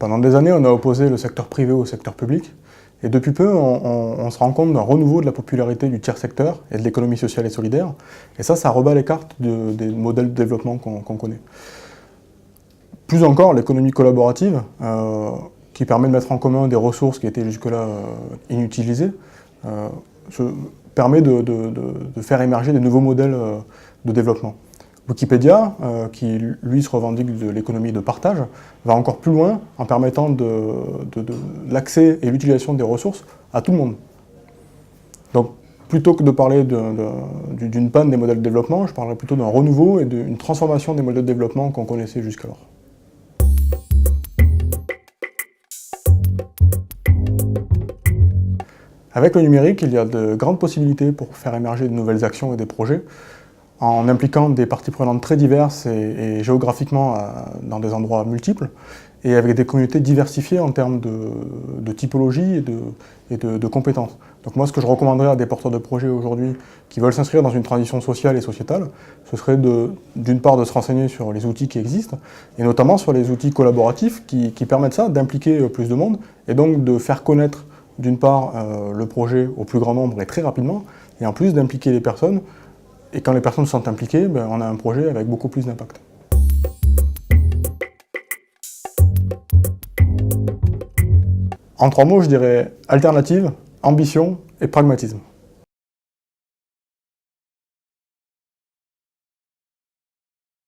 Pendant des années, on a opposé le secteur privé au secteur public, et depuis peu, on se rend compte d'un renouveau de la popularité du tiers secteur et de l'économie sociale et solidaire, et ça rebat les cartes des modèles de développement qu'on connaît. Plus encore, l'économie collaborative, qui permet de mettre en commun des ressources qui étaient jusque-là inutilisées, permet de faire émerger des nouveaux modèles de développement. Wikipédia, qui lui se revendique de l'économie de partage, va encore plus loin en permettant l'accès et l'utilisation des ressources à tout le monde. Donc, plutôt que de parler d'une panne des modèles de développement, je parlerai plutôt d'un renouveau et d'une transformation des modèles de développement qu'on connaissait jusqu'alors. Avec le numérique, il y a de grandes possibilités pour faire émerger de nouvelles actions et des projets, en impliquant des parties prenantes très diverses et géographiquement dans des endroits multiples, et avec des communautés diversifiées en termes de typologie et de compétences. Donc moi, ce que je recommanderais à des porteurs de projets aujourd'hui qui veulent s'inscrire dans une transition sociale et sociétale, ce serait d'une part de se renseigner sur les outils qui existent, et notamment sur les outils collaboratifs qui permettent ça, d'impliquer plus de monde, et donc de faire connaître d'une part le projet au plus grand nombre et très rapidement, et en plus d'impliquer les personnes. Et quand les personnes sont impliquées, on a un projet avec beaucoup plus d'impact. En 3 mots, je dirais alternative, ambition et pragmatisme.